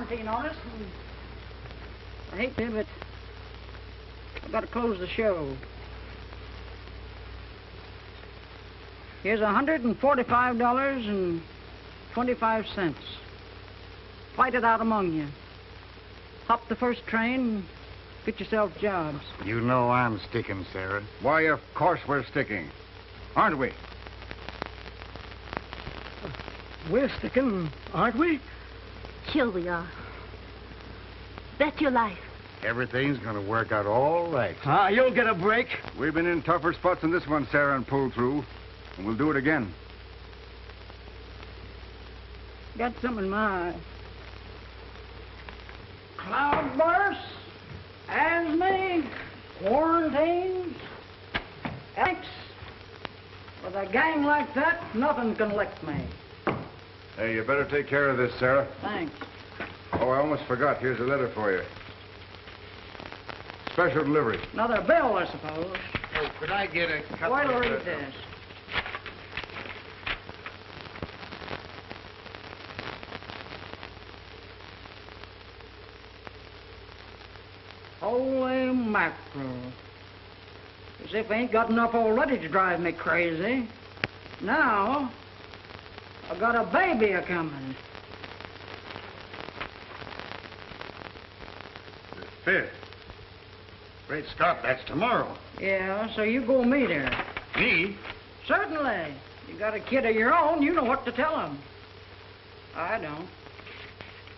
quarantine on us. I hate to, but I've got to close the show. Here's $145.25. Fight it out among you. Hop the first train, get yourself jobs. You know I'm sticking, Sara. Why, of course we're sticking. Aren't we? We're sticking, aren't we? Sure we are. Bet your life. Everything's gonna work out all right. Ah, you'll get a break. We've been in tougher spots than this one, Sara, and pulled through. And we'll do it again. Got something in my eye. Cloudbursts, asthma, quarantines, Alex. With a gang like that, nothing can lick me. Hey, you better take care of this, Sara. Thanks. Oh, I almost forgot. Here's a letter for you. Special delivery. Another bill, I suppose. Oh, could I get a couple Why'll of... read this? Holy mackerel. As if I ain't got enough already to drive me crazy. Now, I've got a baby a-coming. The 5th. Great Scott, that's tomorrow. Yeah, so you go meet her. Me? Certainly. You got a kid of your own, you know what to tell him. I don't.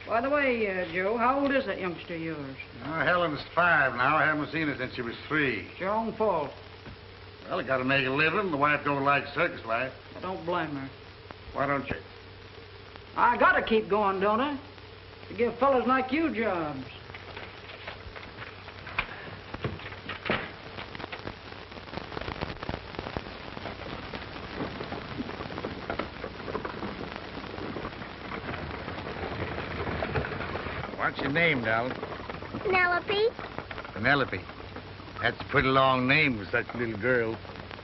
By the way, Joe, how old is that youngster of yours? Oh, Helen's 5 now. I haven't seen her since she was 3. It's your own fault. Well, I gotta make a living. The wife don't like circus life. I don't blame her. Why don't you? I gotta keep going, don't I? To give fellas like you jobs. What's your name, darling? Penelope? Penelope. That's a pretty long name for such a little girl.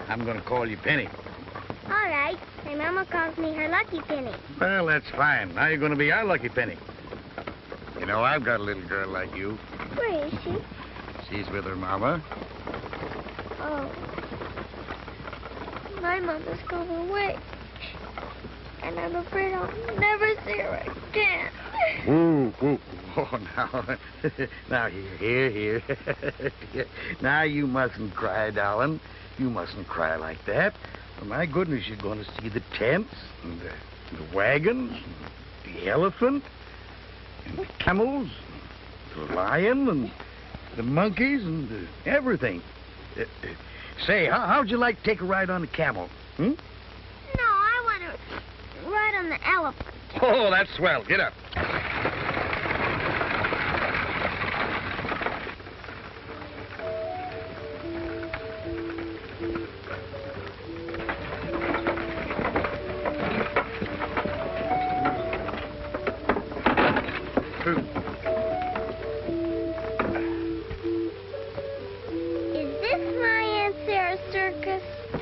I'm gonna call you Penny. All right. My mama calls me her lucky penny. Well, that's fine. Now you're gonna be our lucky Penny. You know, I've got a little girl like you. Where is she? She's with her mama. Oh. My mama's going away. And I'm afraid I'll never see her again. Ooh, ooh. Oh, now. Now, here. Now, you mustn't cry, darling. You mustn't cry like that. Oh, my goodness, you're going to see the tents, and the wagons, and the elephant, and the camels, the lion, and the monkeys, and everything. Say, how'd you like to take a ride on the camel? Hmm? No, I want to ride on the elephant. Oh, that's swell. Get up.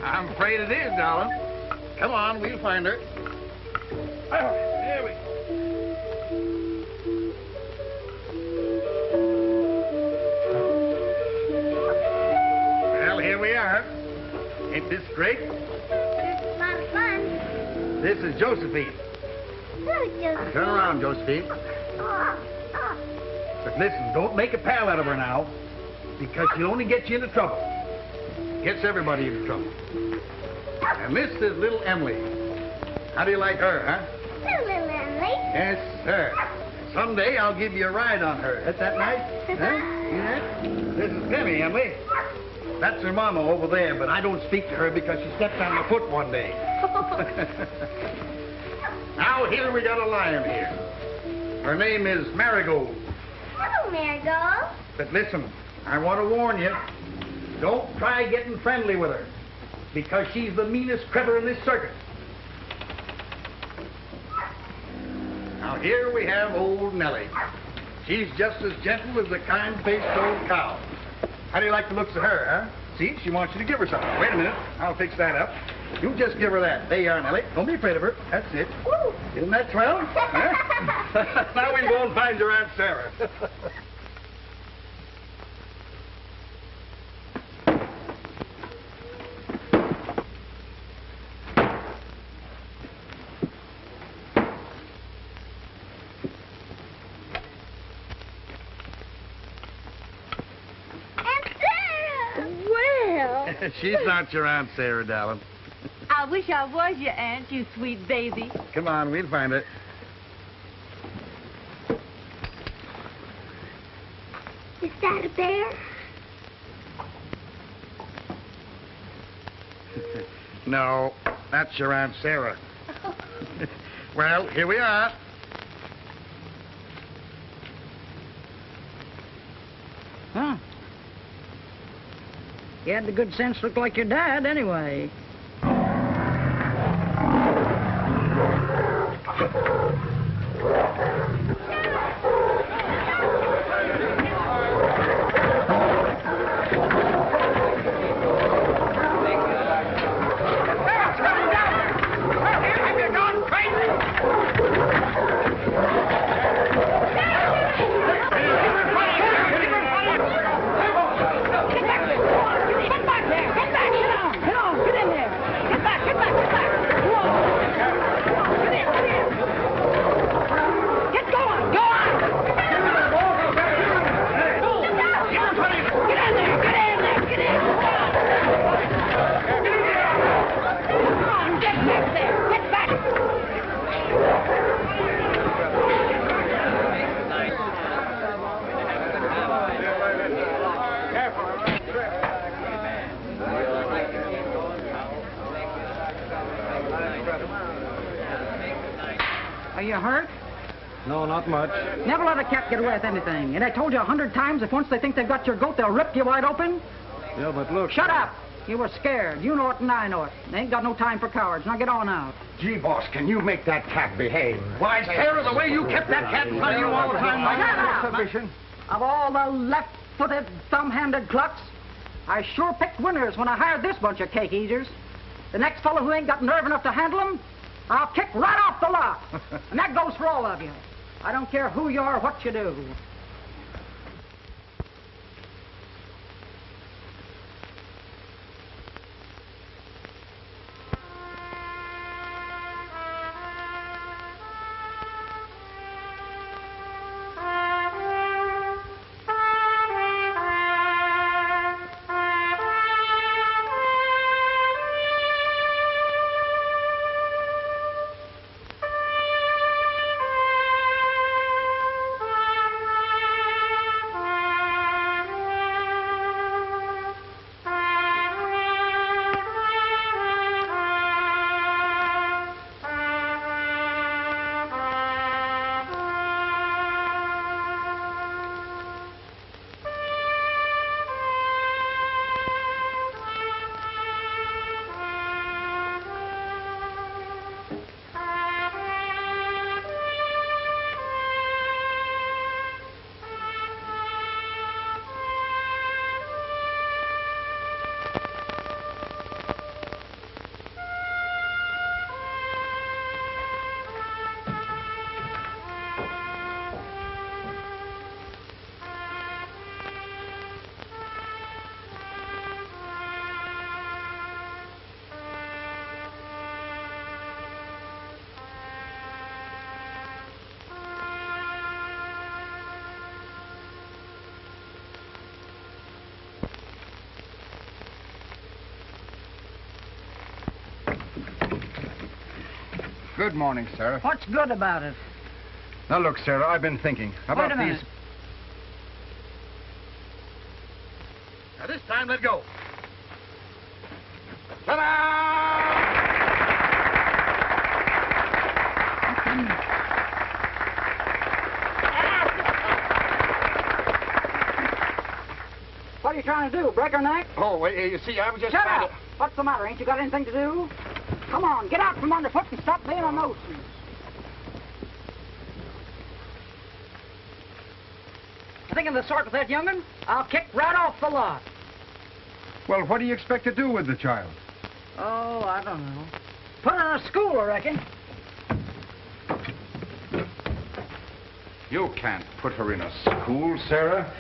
I'm afraid it is, darling. Come on, we'll find her. Oh, there we go. Well, here we are. Ain't this great? It's a lot of fun. This is Josephine. Hello, Josephine. Turn around, Josephine. Oh. But listen, don't make a pal out of her now, because she'll only get you into trouble. Gets everybody into trouble. And this is little Emily. How do you like her, huh? Hello, little Emily. Yes, sir. Someday I'll give you a ride on her. Isn't that nice? Huh? Yeah? This is Penny, Emily. That's her mama over there, but I don't speak to her because she stepped on my foot one day. Now, here we got a lion here. Her name is Marigold. Hello, Marigold. But listen, I want to warn you. Don't try getting friendly with her, because she's the meanest critter in this circus. Now, here we have old Nellie. She's just as gentle as a kind-faced old cow. How do you like the looks of her, huh? See, she wants you to give her something. Wait a minute. I'll fix that up. You just give her that. There you are, Nellie. Don't be afraid of her. That's it. Woo. Isn't that swell? Huh? Now we can go and find your Aunt Sarah. She's not your Aunt Sarah, darling. I wish I was your aunt, you sweet baby. Come on, we'll find her. Is that a bear? No, that's your Aunt Sarah. Well, here we are. Huh? You had the good sense to look like your dad, anyway. Are you hurt? No, not much. Never let a cat get away with anything. And I told you 100 times, if once they think they've got your goat, they'll rip you wide open. Yeah, but look... Shut up! You were scared. You know it and I know it. They ain't got no time for cowards. Now get on out. Gee, boss, can you make that cat behave? Why, Sarah, the way you kept that cat in front of you all the time. Shut up! Of all the left-footed, thumb-handed clucks, I sure picked winners when I hired this bunch of cake eaters. The next fellow who ain't got nerve enough to handle them, I'll kick right off the lot. And that goes for all of you. I don't care who you are or what you do. Good morning, Sarah. What's good about it? Now, look, Sarah, I've been thinking. How Wait about a minute. these... Now, this time, let go. Ta-da! What are you trying to do, break her neck? Oh, you see, I was just... Shut trying up! What's the matter? Ain't you got anything to do? Come on, get out from underfoot and stop being a nuisance. Thinking the sort with that young'un? I'll kick right off the lot. Well, what do you expect to do with the child? Oh, I don't know. Put her in a school, I reckon. You can't put her in a school, Sarah.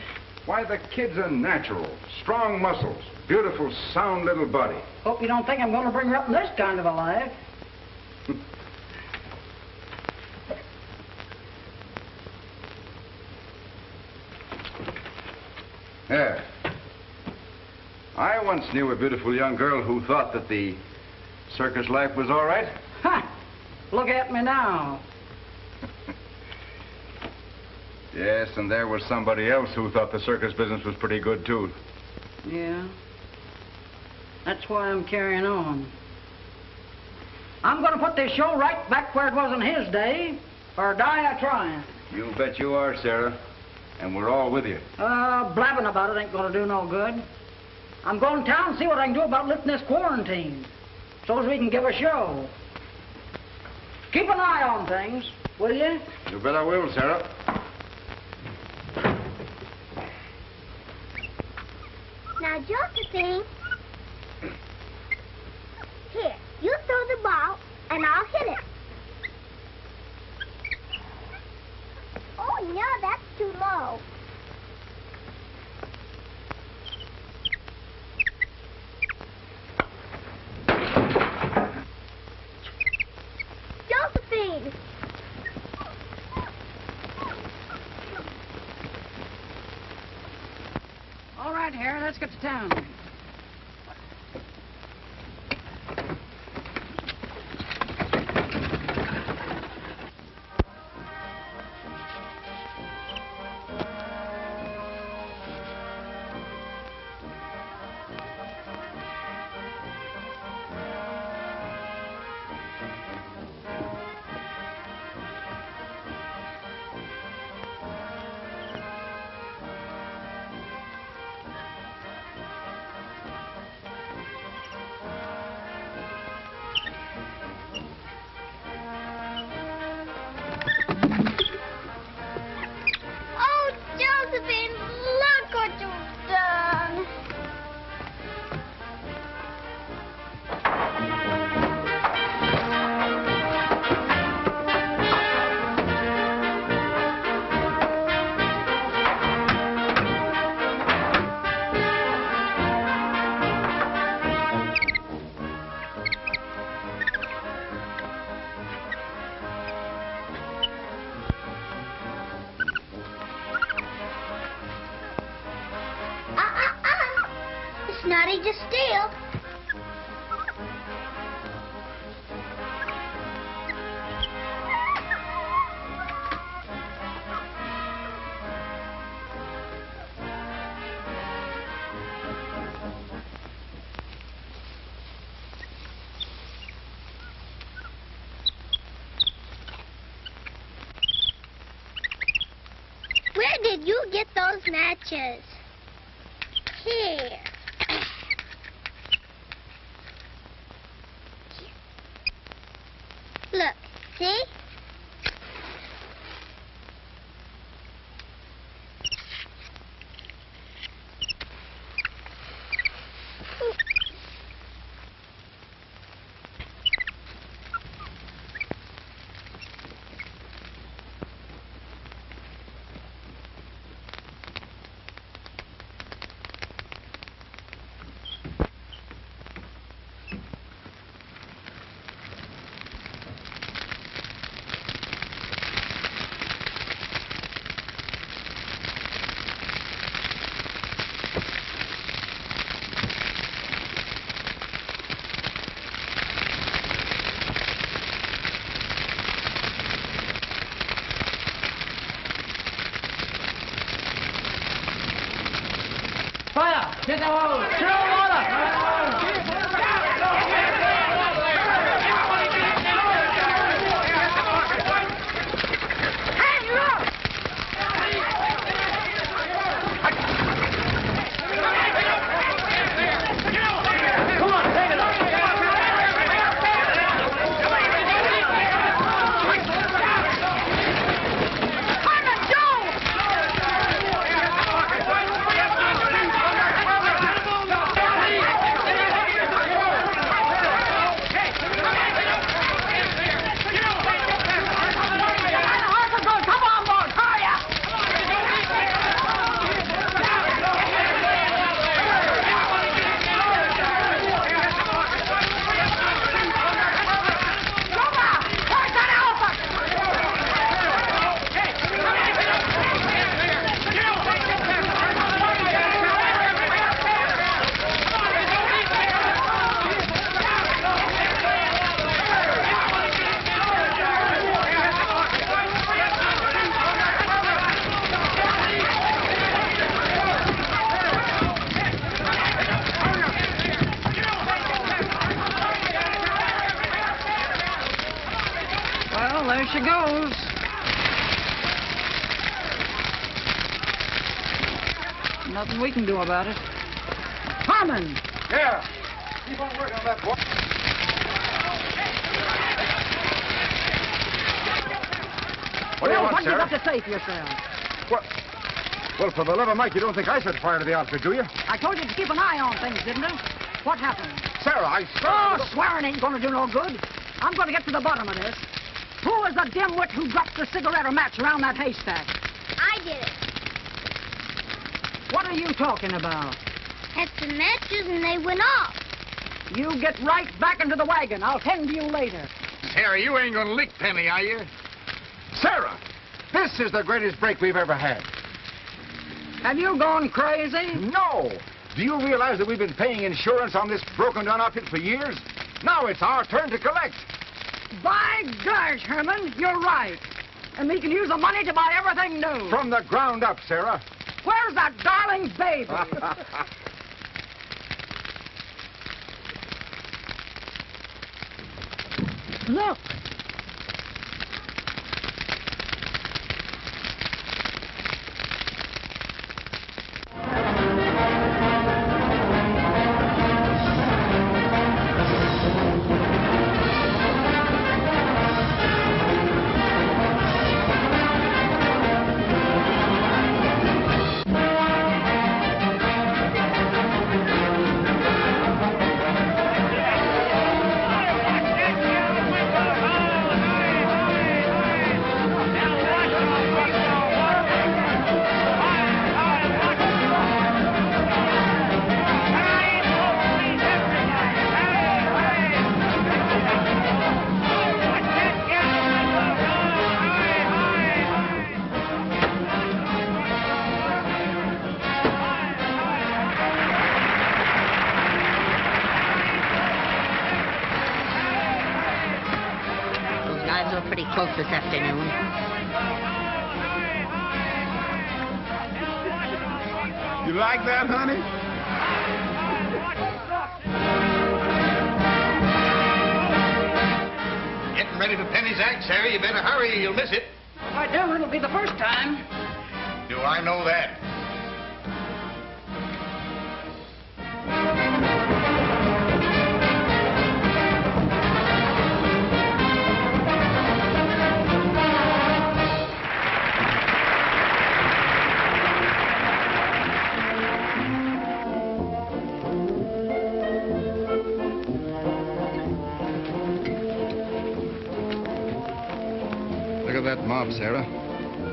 Why, the kid's a natural. Strong muscles. Beautiful, sound little body. Hope you don't think I'm going to bring her up in this kind of a life. Yeah. I once knew a beautiful young girl who thought that the circus life was all right. Ha! Look at me now. Yes, and there was somebody else who thought the circus business was pretty good, too. Yeah. That's why I'm carrying on. I'm going to put this show right back where it was in his day, or die a trying. You bet you are, Sarah. And we're all with you. Blabbing about it ain't going to do no good. I'm going to town and see what I can do about lifting this quarantine, so as we can give a show. Keep an eye on things, will you? You bet I will, Sarah. Now, Josephine. Here, you throw the ball, and I'll hit it. Oh, no, that's too low. Josephine! All right, Harry, let's get to town. Snotty just steal. Where did you get those matches? Here. Look, see? Fire! Get the hose! Throw water! Hey, look! Come on, take it up! goes. Nothing we can do about it. Herman! Yeah. Keep on working on that, boy. What do you want, what Sarah? What do you got to say for yourself? What? Well, for the love of Mike, you don't think I set fire to the outfit, do you? I told you to keep an eye on things, didn't I? What happened? Sarah, I swear... Oh, swearing ain't going to do no good. I'm going to get to the bottom of this. Who was the dimwit who dropped the cigarette or match around that haystack? I did it. What are you talking about? Had some matches and they went off. You get right back into the wagon. I'll tend to you later. Sarah, you ain't gonna lick Penny, are you? Sarah, this is the greatest break we've ever had. Have you gone crazy? No. Do you realize that we've been paying insurance on this broken-down outfit for years? Now it's our turn to collect. By gosh, Herman, you're right. And we can use the money to buy everything new. From the ground up, Sarah. Where's that darling baby? Look. Close this afternoon. You like that, honey? Getting ready for Penny's act, Sarah. You better hurry or you'll miss it. If I do, it'll be the first time. Do I know that? That mob, Sarah.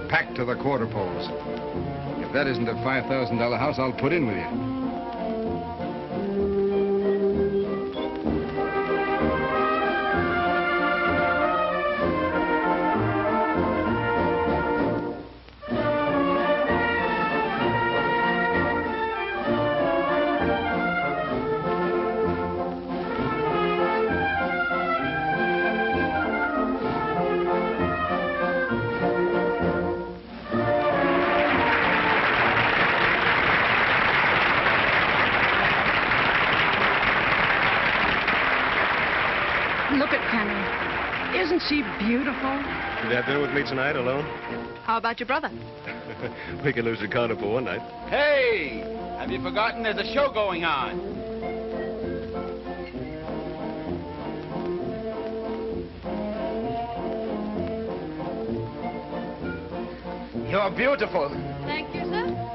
Packed to the quarter poles. If that isn't a $5,000 house, I'll put in with you. Look at Penny. Isn't she beautiful? You have dinner with me tonight alone? How about your brother? We can lose Ricardo for one night. Hey! Have you forgotten there's a show going on? You're beautiful. Thank you, sir.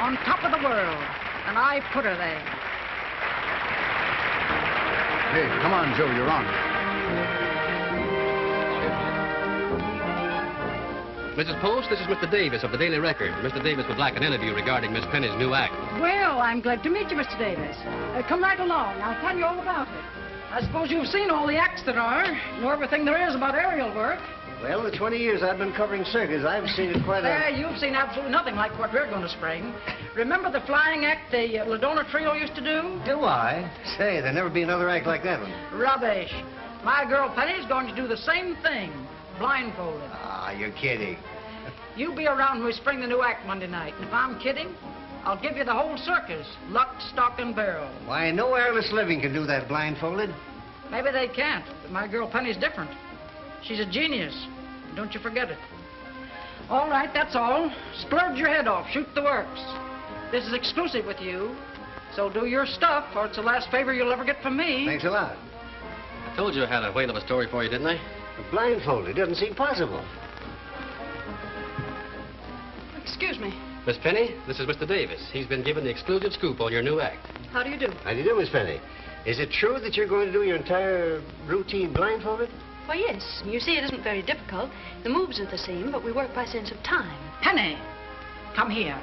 On top of the world, and I put her there. Hey, come on, Joe, you're on. Mrs. Post, this is Mr. Davis of the Daily Record. Mr. Davis would like an interview regarding Miss Penny's new act. Well, I'm glad to meet you, Mr. Davis. Come right along. I'll tell you all about it. I suppose you've seen all the acts there are, know everything there is about aerial work. Well, the 20 years I've been covering circus, I've seen it quite a... You've seen absolutely nothing like what we're going to spring. Remember the flying act the Ladona Trio used to do? Do I? Say, there'll never be another act like that one. Rubbish. My girl Penny's going to do the same thing, blindfolded. Ah, you're kidding. You be around when we spring the new act Monday night. And if I'm kidding, I'll give you the whole circus, lock, stock, and barrel. Why, no airless living can do that blindfolded. Maybe they can't, but my girl Penny's different. She's a genius. Don't you forget it. All right, that's all. Splurge your head off. Shoot the works. This is exclusive with you, so do your stuff, or it's the last favor you'll ever get from me. Thanks a lot. I told you I had a whale of a story for you, didn't I? Blindfolded doesn't seem possible. Excuse me. Miss Penny, this is Mr. Davis. He's been given the exclusive scoop on your new act. How do you do? How do you do, Miss Penny? Is it true that you're going to do your entire routine blindfolded? Why, yes. You see, it isn't very difficult. The moves are the same, but we work by sense of time. Penny, come here.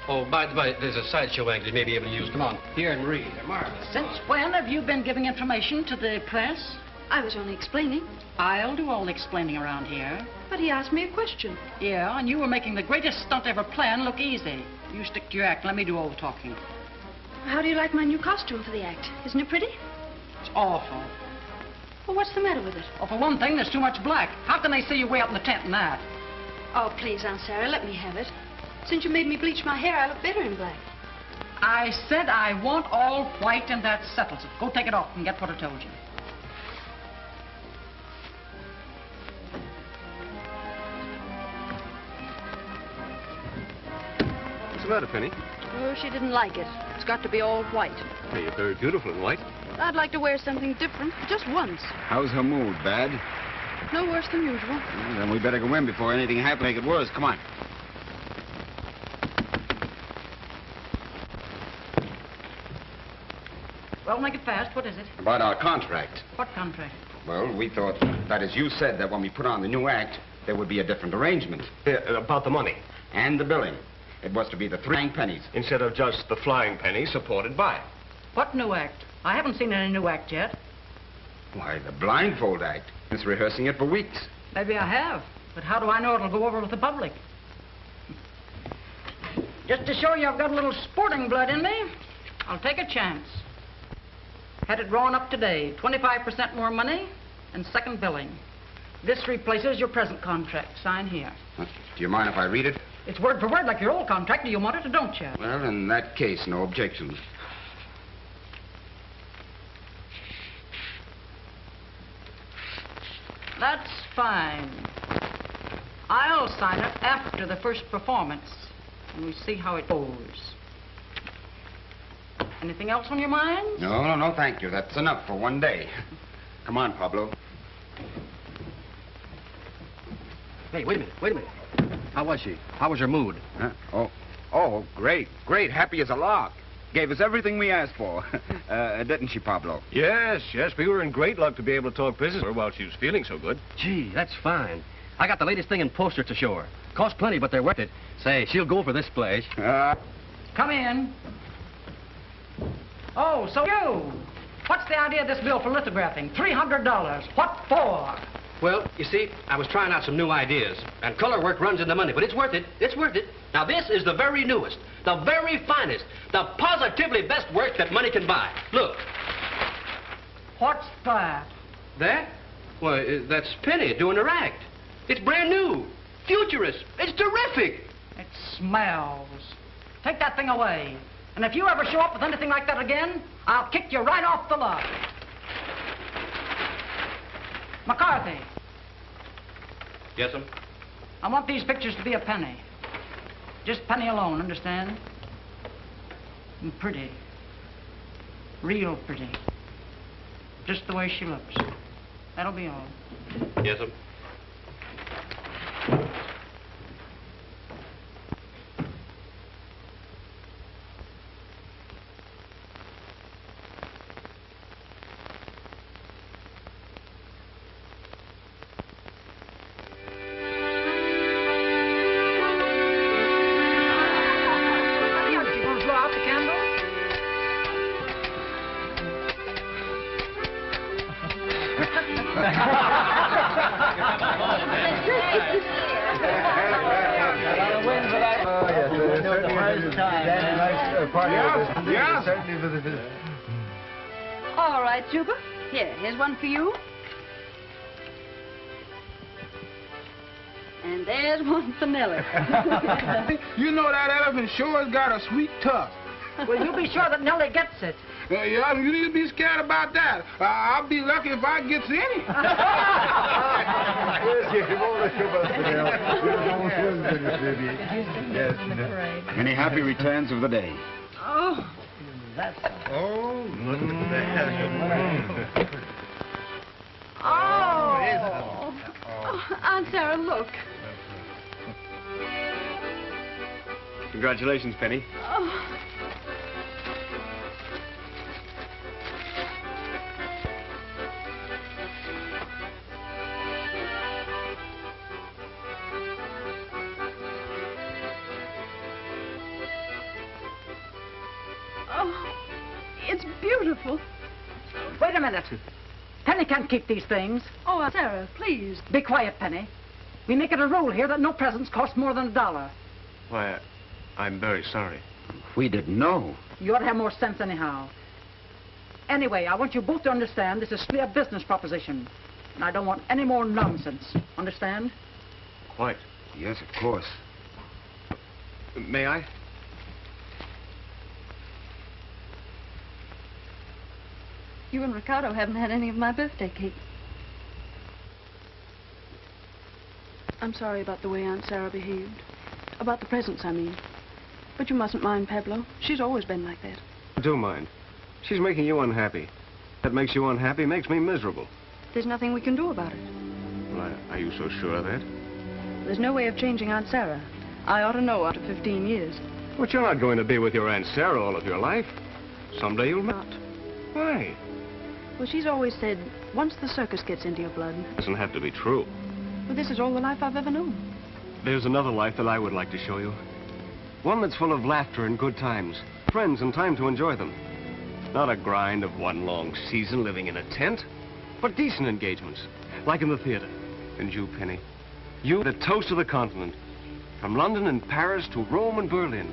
Oh, by the way, there's a sideshow act you may be able to use. Come on, Pierre and Marie. They're marvelous. Since when have you been giving information to the press? I was only explaining. I'll do all the explaining around here. But he asked me a question. Yeah, and you were making the greatest stunt ever planned look easy. You stick to your act. Let me do all the talking. How do you like my new costume for the act? Isn't it pretty? It's awful. Well, what's the matter with it? Well, for one thing, there's too much black. How can they see you way up in the tent in that? Oh, please, Aunt Sarah, let me have it. Since you made me bleach my hair, I look better in black. I said I want all white, and that settles it. Go take it off and get what I told you. What's the matter, Penny? Oh, she didn't like it. It's got to be all white. Hey, you're very beautiful in white. I'd like to wear something different, just once. How's her mood? Bad? No worse than usual. Well, then we better go in before anything happens. Make it worse. Come on. Well, make it fast. What is it? About our contract. What contract? Well, we thought that, as you said, that when we put on the new act, there would be a different arrangement. Yeah, about the money. And the billing. It was to be the 3 pennies. Instead of just the flying penny supported by. What new act? I haven't seen any new act yet. Why, the blindfold act. It's rehearsing it for weeks. Maybe I have, but how do I know it'll go over with the public? Just to show you I've got a little sporting blood in me, I'll take a chance. Had it drawn up today, 25% more money and second billing. This replaces your present contract. Sign here. Do you mind if I read it? It's word for word like your old contract. Do you want it or don't you? Well, in that case, no objections. That's fine. I'll sign it after the first performance, and we see how it goes. Anything else on your mind? No, thank you. That's enough for one day. Come on, Pablo. Hey, wait a minute. How was she? How was her mood? Huh? Oh, great. Happy as a lark. Gave us everything we asked for. Didn't she, Pablo? Yes. We were in great luck to be able to talk business with her while she was feeling so good. Gee, that's fine. I got the latest thing in posters to show her. Cost plenty, but they're worth it. Say, she'll go for this place. Come in. Oh, so you. What's the idea of this bill for lithographing? $300. What for? Well, you see, I was trying out some new ideas, and color work runs into money, but it's worth it. It's worth it. Now, this is the very newest, the very finest, the positively best work that money can buy. Look. What's that? That? Why, that's Penny doing her act. It's brand new, futurist. It's terrific. It smells. Take that thing away. And if you ever show up with anything like that again, I'll kick you right off the lot. McCarthy. Yes, sir? I want these pictures to be a penny. Just penny alone, understand? And pretty. Real pretty. Just the way she looks. That'll be all. Yes, sir. All right, Juba. Here's one for you. And there's one for Nellie. You know that elephant sure has got a sweet tusk. Well, you be sure that Nellie gets it. Yeah, you need to be scared about that. I'll be lucky if I gets any. Many happy returns of the day. Oh. That's... Oh, look at that. Oh. Aunt Sarah, look. Congratulations, Penny. Oh. It's beautiful. Wait a minute. Penny can't keep these things. Oh, Aunt Sarah, please. Be quiet, Penny. We make it a rule here that no presents cost more than $1. Why, I'm very sorry. We didn't know. You ought to have more sense anyhow. Anyway, I want you both to understand this is strictly a business proposition. And I don't want any more nonsense. Understand? Quite. Yes, of course. May I? You and Ricardo haven't had any of my birthday cake. I'm sorry about the way Aunt Sarah behaved. About the presents, I mean. But you mustn't mind Pablo. She's always been like that. I do mind. She's making you unhappy. That makes you unhappy makes me miserable. There's nothing we can do about it. Well, are you so sure of that? There's no way of changing Aunt Sarah. I ought to know after 15 years. But you're not going to be with your Aunt Sarah all of your life. Someday you'll Not. Why? Well, she's always said, once the circus gets into your blood. Doesn't have to be true. Well, this is all the life I've ever known. There's another life that I would like to show you. One that's full of laughter and good times. Friends and time to enjoy them. Not a grind of one long season living in a tent, but decent engagements, like in the theater. And you, Penny, you, the toast of the continent. From London and Paris to Rome and Berlin.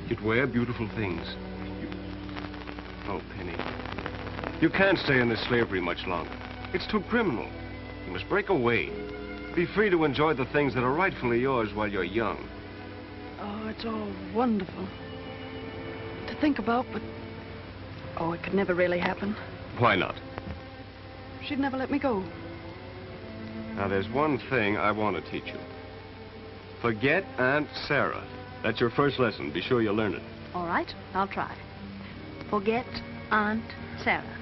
You'd wear beautiful things. Oh, Penny, you can't stay in this slavery much longer. It's too criminal. You must break away. Be free to enjoy the things that are rightfully yours while you're young. Oh, it's all wonderful to think about, but... Oh, it could never really happen. Why not? She'd never let me go. Now, there's one thing I want to teach you. Forget Aunt Sarah. That's your first lesson. Be sure you learn it. All right, I'll try. Forget Aunt Sarah.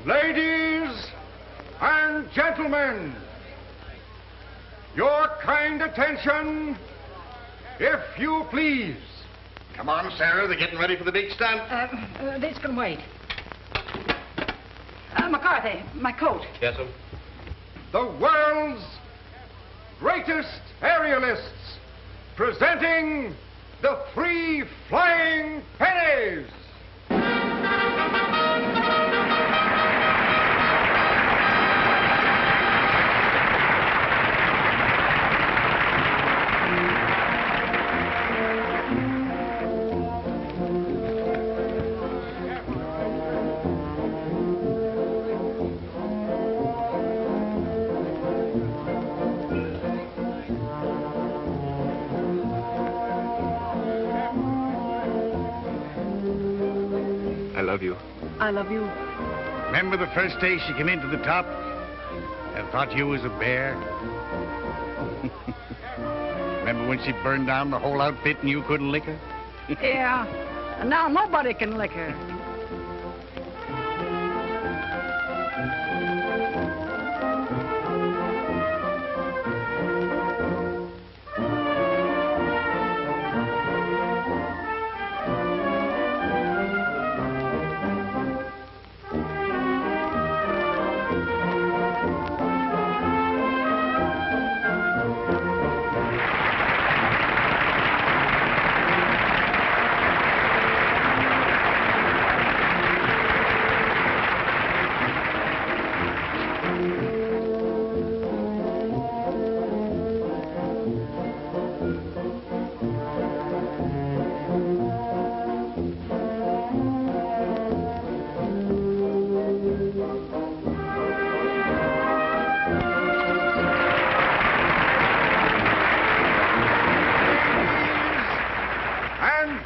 Ladies and gentlemen, your kind attention, if you please. Come on, Sarah. They're getting ready for the big stunt. This can wait. McCarthy, my coat. Yes, sir. The world's greatest aerialists, presenting the 3 flying pennies. I love you. I love you. Remember the first day she came into the top and thought you was a bear? Remember when she burned down the whole outfit and you couldn't lick her? Yeah, and now nobody can lick her.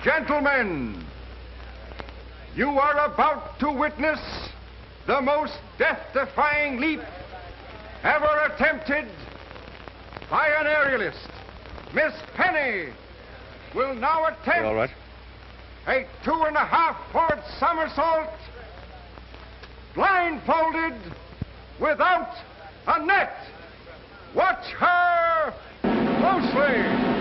Gentlemen, you are about to witness the most death-defying leap ever attempted by an aerialist. Miss Penny will now attempt You all right? a 2.5 forward somersault, blindfolded, without a net. Watch her closely.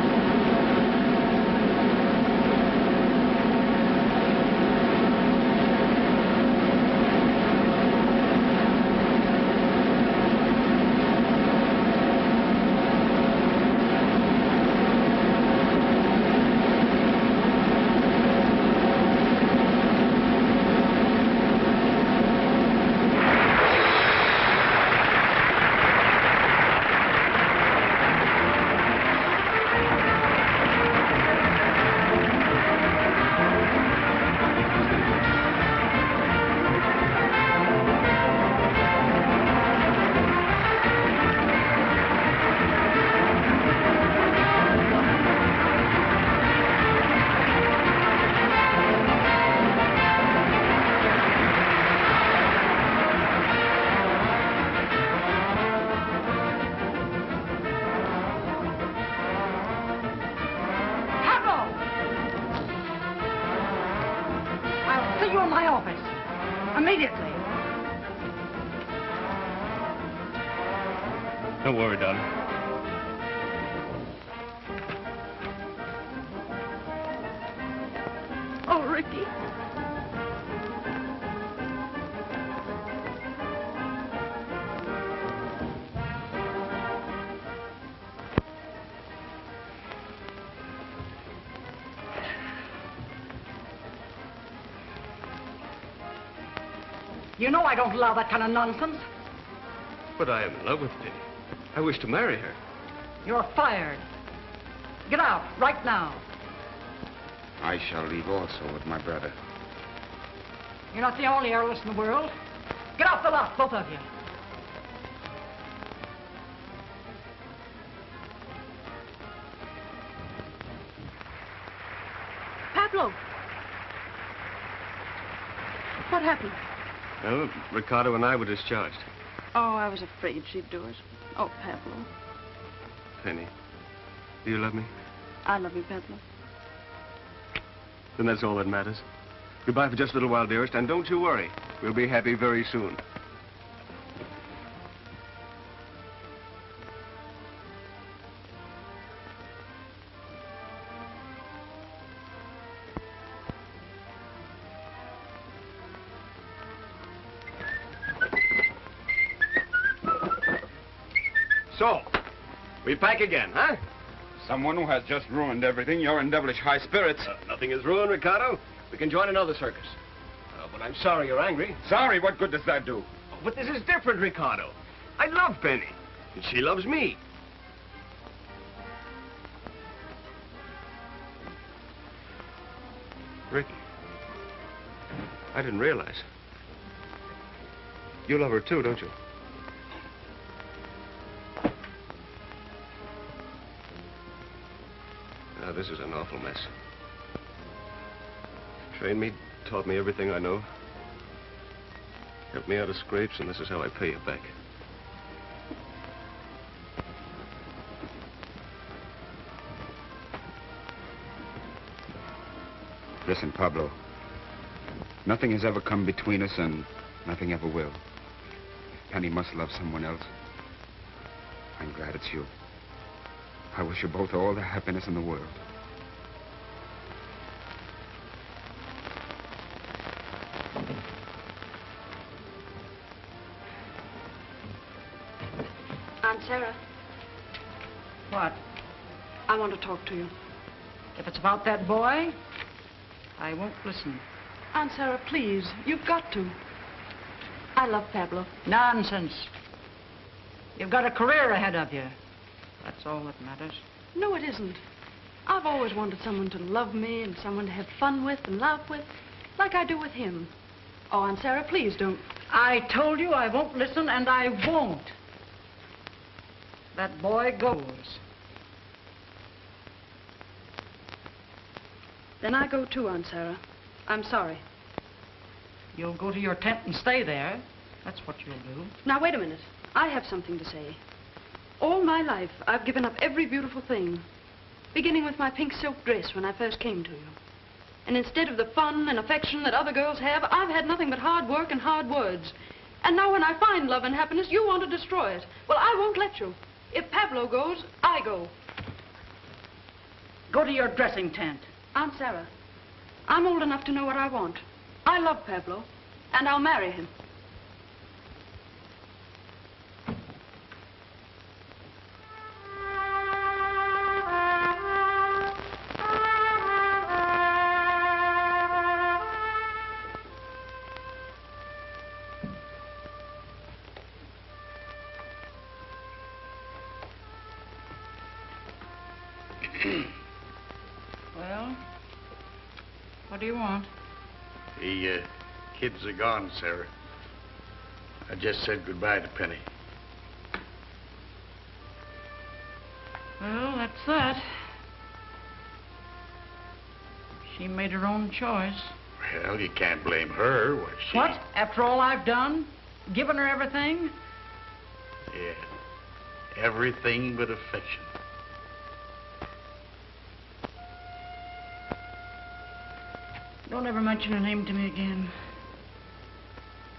Don't worry, darling. Oh, Ricky. You know I don't allow that kind of nonsense. But I am in love with Penny. I wish to marry her. You're fired. Get out, right now. I shall leave also with my brother. You're not the only aerialist in the world. Get off the lot, both of you. Pablo. What happened? Well, Ricardo and I were discharged. Oh, I was afraid she'd do it. Oh, Pablo. Penny, do you love me? I love you, Pablo. Then that's all that matters. Goodbye for just a little while, dearest, and don't you worry. We'll be happy very soon. So, we pack again, huh? Someone who has just ruined everything. You're in devilish high spirits. Nothing is ruined, Ricardo. We can join another circus. But I'm sorry you're angry. Sorry? What good does that do? Oh, but this is different, Ricardo. I love Penny, and she loves me. Ricky, I didn't realize. You love her too, don't you? Now, this is an awful mess. Trained me, taught me everything I know. Helped me out of scrapes, and this is how I pay you back. Listen, Pablo. Nothing has ever come between us, and nothing ever will. If Penny must love someone else, I'm glad it's you. I wish you both all the happiness in the world. Aunt Sarah. What? I want to talk to you. If it's about that boy, I won't listen. Aunt Sarah, please. You've got to. I love Pablo. Nonsense. You've got a career ahead of you. That's all that matters. No, it isn't. I've always wanted someone to love me and someone to have fun with and laugh with, like I do with him. Oh, Aunt Sarah, please don't. I told you I won't listen, and I won't. That boy goes. Then I go too, Aunt Sarah. I'm sorry. You'll go to your tent and stay there. That's what you'll do. Now, wait a minute. I have something to say. All my life, I've given up every beautiful thing, beginning with my pink silk dress when I first came to you. And instead of the fun and affection that other girls have, I've had nothing but hard work and hard words. And now when I find love and happiness, you want to destroy it. Well, I won't let you. If Pablo goes, I go. Go to your dressing tent. Aunt Sarah, I'm old enough to know what I want. I love Pablo, and I'll marry him. Well, what do you want? The kids are gone, Sarah. I just said goodbye to Penny. Well, that's that. She made her own choice. Well, you can't blame her. Why, she... What? After all I've done? Given her everything? Yeah. Everything but affection. Don't ever mention her name to me again.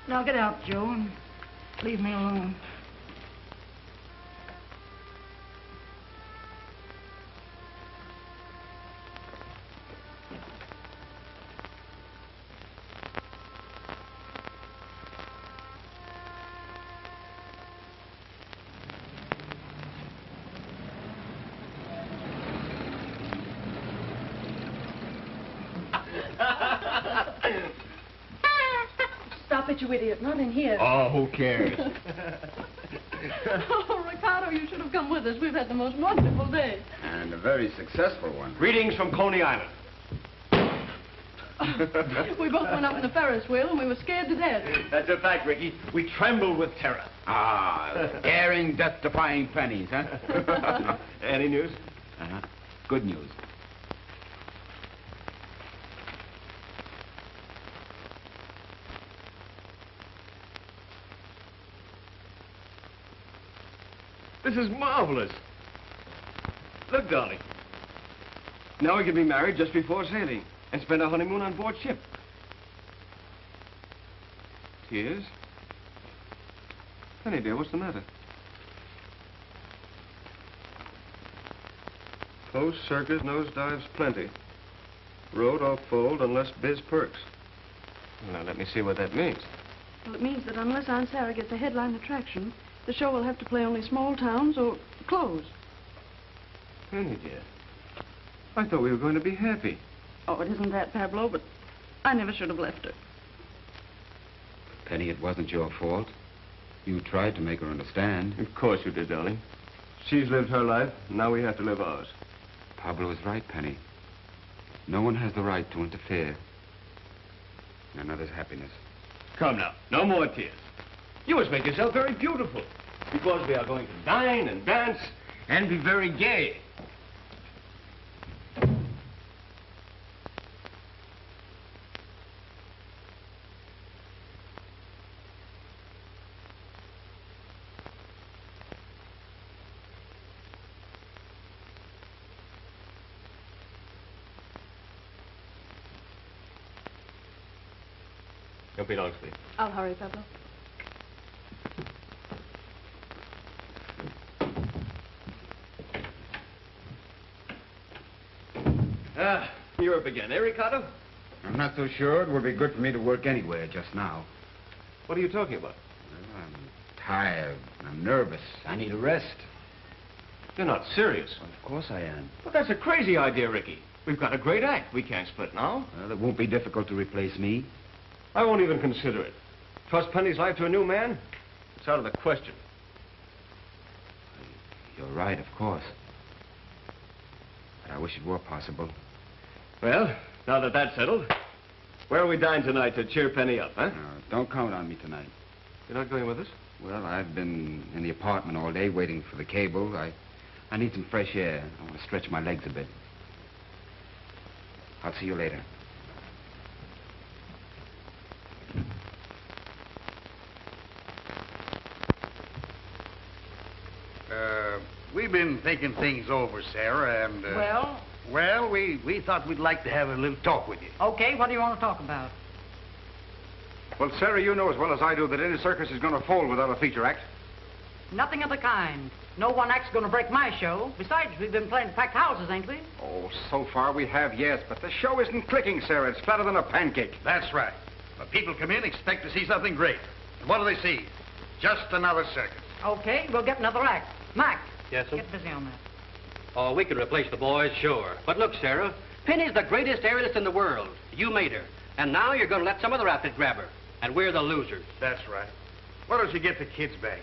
Now get out, Joe, and leave me alone. Stop it, you idiot. Not in here. Oh, who cares? Oh, Ricardo, you should have come with us. We've had the most wonderful day. And a very successful one. Greetings from Coney Island. We both went up in the Ferris wheel and we were scared to death. That's a fact, Ricky. We trembled with terror. Ah, daring, death-defying pennies, huh? Any news? Uh-huh. Good news. This is marvelous. Look, darling. Now we can be married just before sailing and spend our honeymoon on board ship. Tears? Penny, dear, what's the matter? Close circus, nosedives plenty. Road off fold unless biz perks. Now, let me see what that means. Well, it means that unless Aunt Sarah gets a headline attraction, the show will have to play only small towns or close. Penny, dear, I thought we were going to be happy. Oh, it isn't that, Pablo, but I never should have left her. Penny, it wasn't your fault. You tried to make her understand. Of course you did, darling. She's lived her life, now we have to live ours. Pablo is right, Penny. No one has the right to interfere in another's happiness. Come now, no more tears. You must make yourself very beautiful, because we are going to dine and dance and be very gay. Don't be long, sweet. I'll hurry, Pablo. Europe again, eh, Ricardo? I'm not so sure. It would be good for me to work anywhere just now. What are you talking about? Well, I'm tired. I'm nervous. I need a rest. You're not serious. Well, of course I am. But that's a crazy idea, Ricky. We've got a great act. We can't split now. Well, it won't be difficult to replace me. I won't even consider it. Trust Penny's life to a new man? It's out of the question. You're right, of course. But I wish it were possible. Well, now that that's settled, where are we dine tonight to cheer Penny up, huh? No, don't count on me tonight. You're not going with us? Well, I've been in the apartment all day waiting for the cable. I need some fresh air. I want to stretch my legs a bit. I'll see you later. We've been thinking things over, Sarah, and... Well, we thought we'd like to have a little talk with you. Okay, what do you want to talk about? Well, Sarah, you know as well as I do that any circus is going to fold without a feature act. Nothing of the kind. No one act's going to break my show. Besides, we've been playing packed houses, ain't we? Oh, so far we have, yes, but the show isn't clicking, Sarah. It's flatter than a pancake. That's right. But people come in, expect to see something great. And what do they see? Just another circus. Okay, we'll get another act. Mac. Yes, sir? Get busy on that. Oh, we can replace the boys, sure. But look, Sarah, Penny's the greatest aerialist in the world. You made her. And now you're going to let some other outfit grab her. And we're the losers. That's right. Why don't you get the kids back?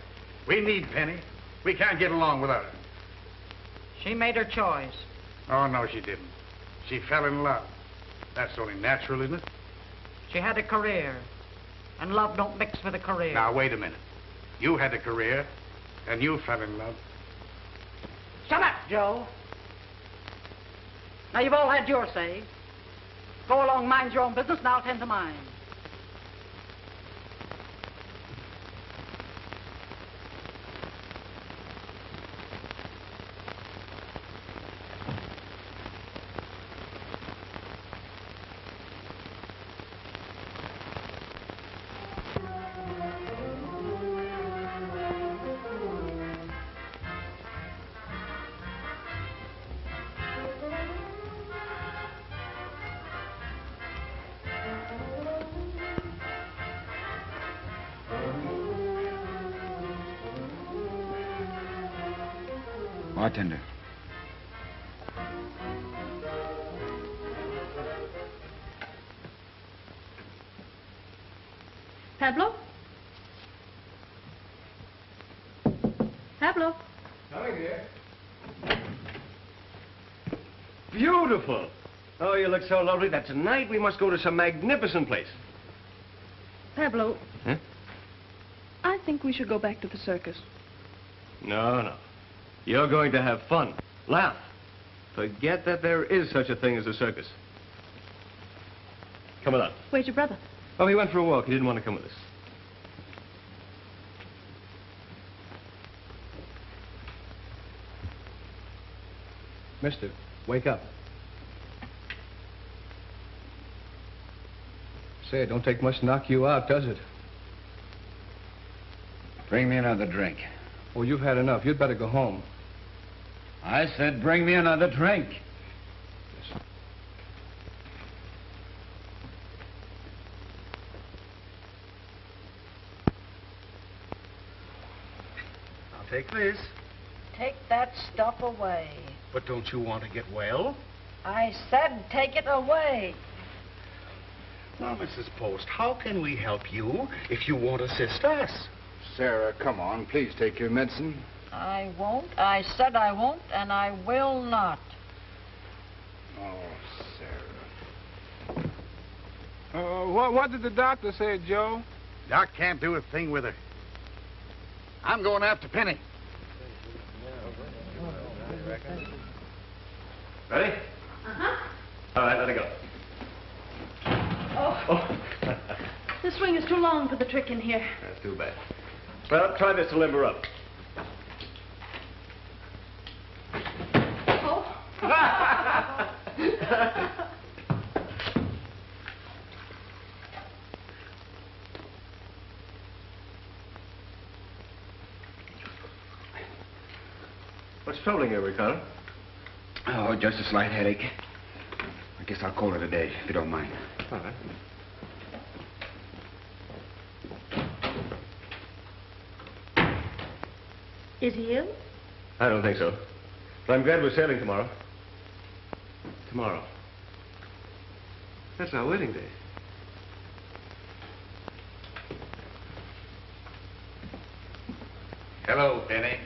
We need Penny. We can't get along without her. She made her choice. Oh, no, she didn't. She fell in love. That's only natural, isn't it? She had a career. And love don't mix with a career. Now, wait a minute. You had a career, and you fell in love. Shut up, Joe. Now, you've all had your say. Go along, mind your own business, and I'll tend to mine. Bartender. Pablo? Pablo? Hi, dear. Beautiful. Oh, you look so lovely that tonight we must go to some magnificent place. Pablo. Huh? I think we should go back to the circus. No. You're going to have fun. Laugh. Forget that there is such a thing as a circus. Come along. Where's your brother? Oh, he went for a walk. He didn't want to come with us. Mister, wake up. Say, it don't take much to knock you out, does it? Bring me another drink. Oh, you've had enough. You'd better go home. I said bring me another drink. Yes. I'll take this. Take that stuff away. But don't you want to get well? I said take it away. Now, Mrs. Post, how can we help you if you won't assist us? Sarah, come on. Please take your medicine. I won't. I said I won't, and I will not. Oh, Sarah. What did the doctor say, Joe? Doc can't do a thing with her. I'm going after Penny. Ready? Uh-huh. All right, let it go. Oh. The swing is too long for the trick in here. That's too bad. Well, try this to limber up. Oh. What's troubling you, Ricardo? Oh, just a slight headache. I guess I'll call it a day, if you don't mind. All right. Is he ill? I don't think so. But I'm glad we're sailing tomorrow. Tomorrow. That's our wedding day. Hello, Penny.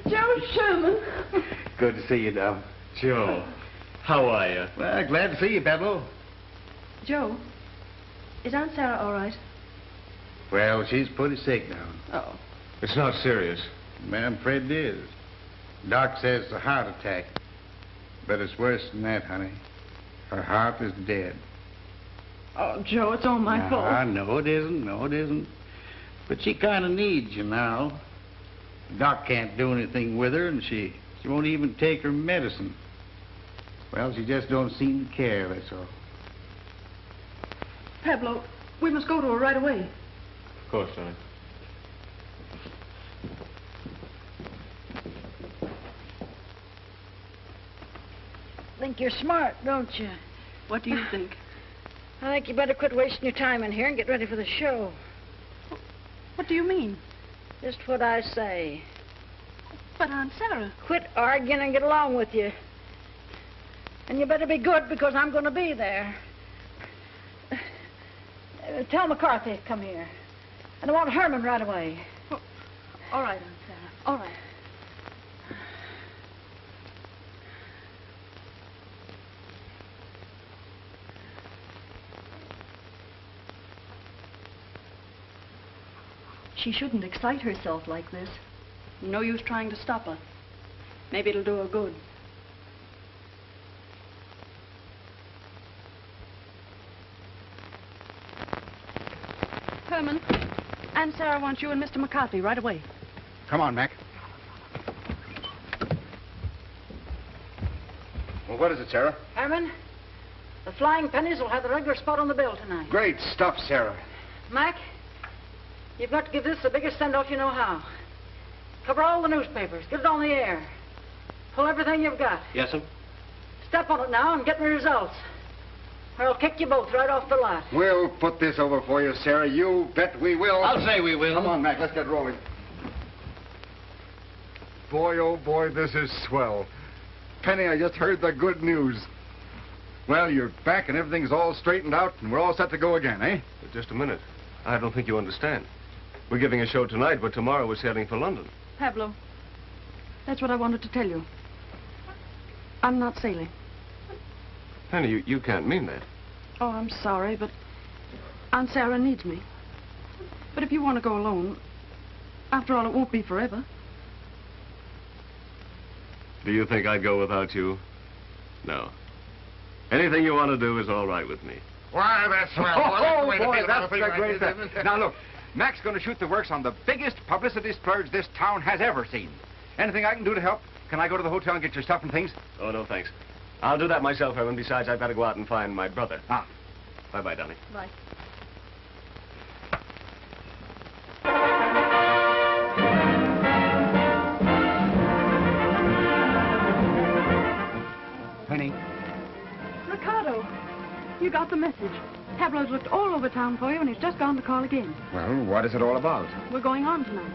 Joe Sherman. Good to see you, Dove. Joe, how are you? Well, glad to see you, Pablo. Joe, is Aunt Sarah all right? Well, she's pretty sick now. Oh. It's not serious. Man, I'm afraid it is. Doc says it's a heart attack. But it's worse than that, honey. Her heart is dead. Oh, Joe, it's all my fault. No, it isn't. No, it isn't. But she kind of needs you now. Doc can't do anything with her, and she won't even take her medicine. Well, she just don't seem to care, that's all. Pablo, we must go to her right away. Of course, Sonny. Think you're smart, don't you? What do you think? I think you better quit wasting your time in here and get ready for the show. What do you mean? Just what I say. But Aunt Sarah... Quit arguing and get along with you. And you better be good because I'm going to be there. Tell McCarthy to come here. And I want Herman right away. Oh, all right, Aunt Sarah. All right. She shouldn't excite herself like this. No use trying to stop her. Maybe it'll do her good. Herman, Aunt Sarah wants you and Mr. McCarthy right away. Come on, Mac. Well, what is it, Sarah? Herman, the Flying Pennies will have the regular spot on the bill tonight. Great stuff, Sarah. Mac, you've got to give this the biggest send-off you know how. Cover all the newspapers. Get it on the air. Pull everything you've got. Yes, sir. Step on it now and get me results. Or I'll kick you both right off the lot. We'll put this over for you, Sarah. You bet we will. I'll say we will. Come on, Mac. Let's get rolling. Boy, oh boy, this is swell. Penny, I just heard the good news. Well, you're back and everything's all straightened out and we're all set to go again, eh? Just a minute. I don't think you understand. We're giving a show tonight, but tomorrow we're sailing for London. Pablo, that's what I wanted to tell you. I'm not sailing. Penny, you can't mean that. Oh, I'm sorry, but Aunt Sarah needs me. But if you want to go alone, after all, it won't be forever. Do you think I'd go without you? No. Anything you want to do is all right with me. Why, that's swell. Oh, boy, that's the great stuff. Now, look, Mac's going to shoot the works on the biggest publicity splurge this town has ever seen. Anything I can do to help? Can I go to the hotel and get your stuff and things? Oh, no, thanks. I'll do that myself, Herman. Besides, I'd better go out and find my brother. Ah. Bye-bye, darling. Bye. Penny. Ricardo, you got the message. Pablo's looked all over town for you, and he's just gone to call again. Well, what is it all about? We're going on tonight.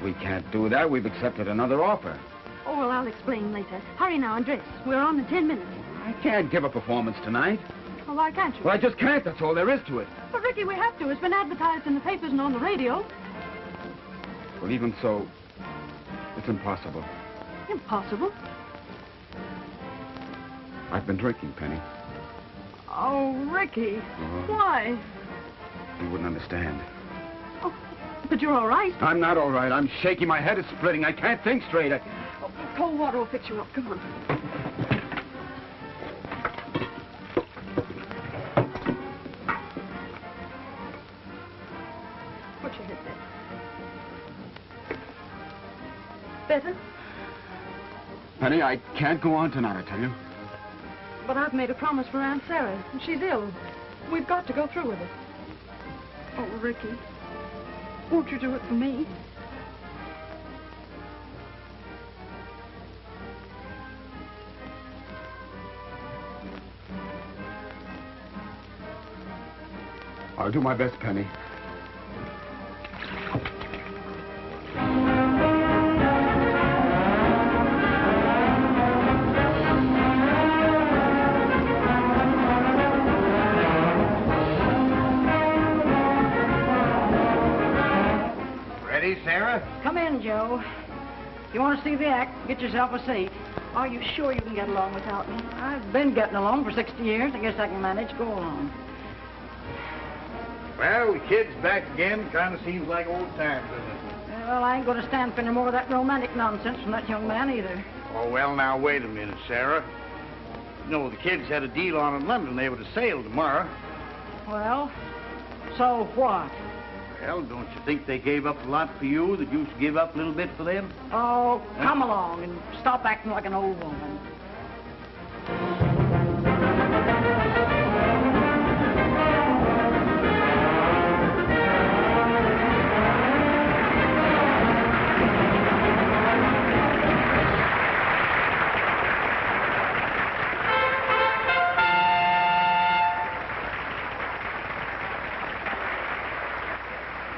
We can't do that. We've accepted another offer. Oh, well, I'll explain later. Hurry now and dress. We're on in 10 minutes. I can't give a performance tonight. Well, why can't you? Well, I just can't. That's all there is to it. But, Ricky, we have to. It's been advertised in the papers and on the radio. Well, even so, it's impossible. Impossible? I've been drinking, Penny. Oh, Ricky. Why? You wouldn't understand. Oh, but you're all right. I'm not all right. I'm shaky. My head is splitting. I can't think straight. Oh, cold water will fix you up. Come on. Put your head there. Better? Penny, I can't go on tonight, I tell you. But I've made a promise for Aunt Sarah, and she's ill. We've got to go through with it. Oh, Ricky, won't you do it for me? I'll do my best, Penny. Sarah? Come in, Joe. If you want to see the act, get yourself a seat. Are you sure you can get along without me? I've been getting along for 60 years. I guess I can manage. Go along. Well, the kid's back again. Kind of seems like old times, doesn't it? Well, I ain't going to stand for any more of that romantic nonsense from that young man either. Oh, well, now, wait a minute, Sarah. No, the kids had a deal on in London. They were to sail tomorrow. Well, so what? Well, don't you think they gave up a lot for you that you should give up a little bit for them? Oh, come along and stop acting like an old woman.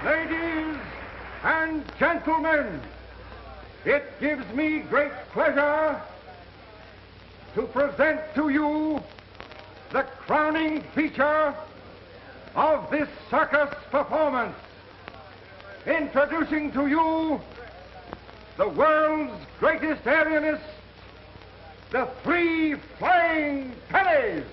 Ladies and gentlemen, it gives me great pleasure to present to you the crowning feature of this circus performance. Introducing to you the world's greatest aerialist, the 3 Flying Pennies.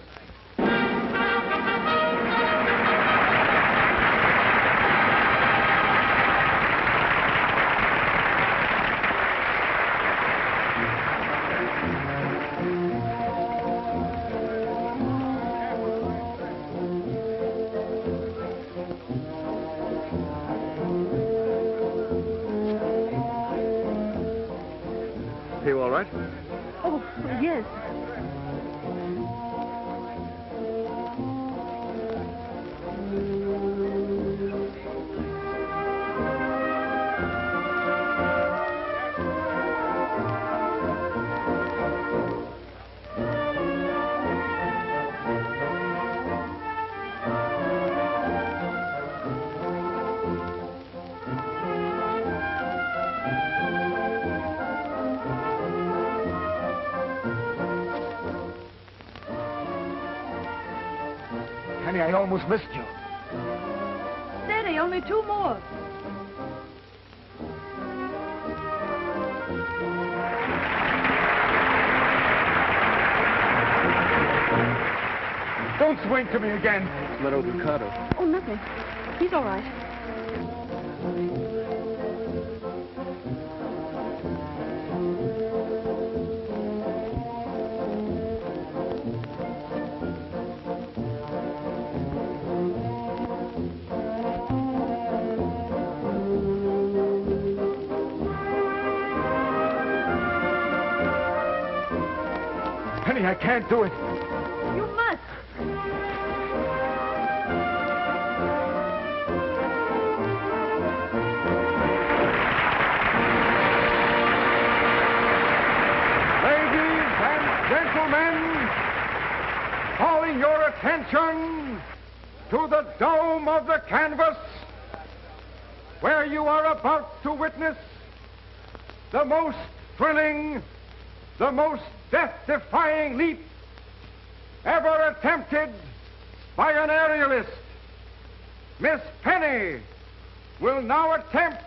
Are you all right? Oh, yes. Penny, I almost missed you. Steady, only 2 more. Don't swing to me again. Let out Ricardo. Oh, nothing. He's all right. Penny, I can't do it. You must. Ladies and gentlemen, calling your attention to the dome of the canvas, where you are about to witness the most thrilling, the most death-defying leap ever attempted by an aerialist. Miss Penny will now attempt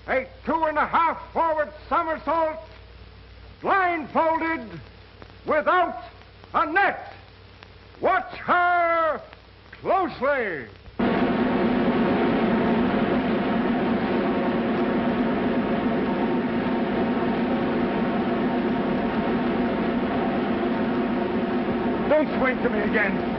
a 2.5 forward somersault blindfolded without a net. Watch her closely. Don't swing to me again.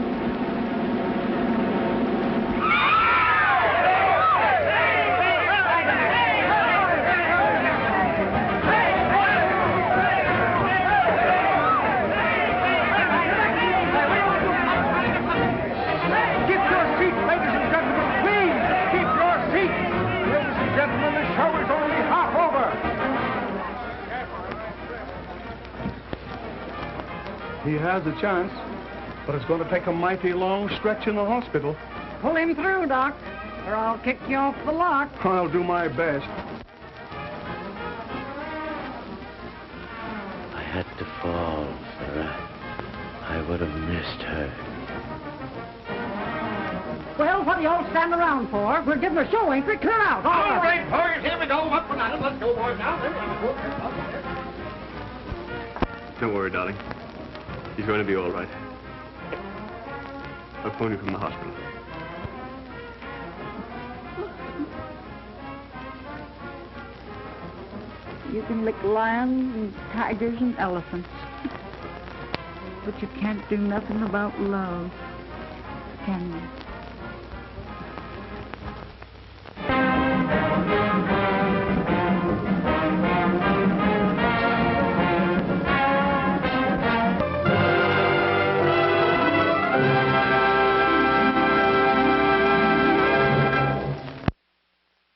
He has a chance, but it's going to take a mighty long stretch in the hospital. Pull him through, Doc, or I'll kick you off the lot. I'll do my best. I had to fall, Sara. I would have missed her. Well, what are you all standing around for? We're giving a show, ain't we? Clear out. All right, boys, here we go. Up and at it. Let's go, boys, now. Don't worry, darling. He's going to be all right. I'll phone you from the hospital. You can lick lions and tigers and elephants. But you can't do nothing about love, can you?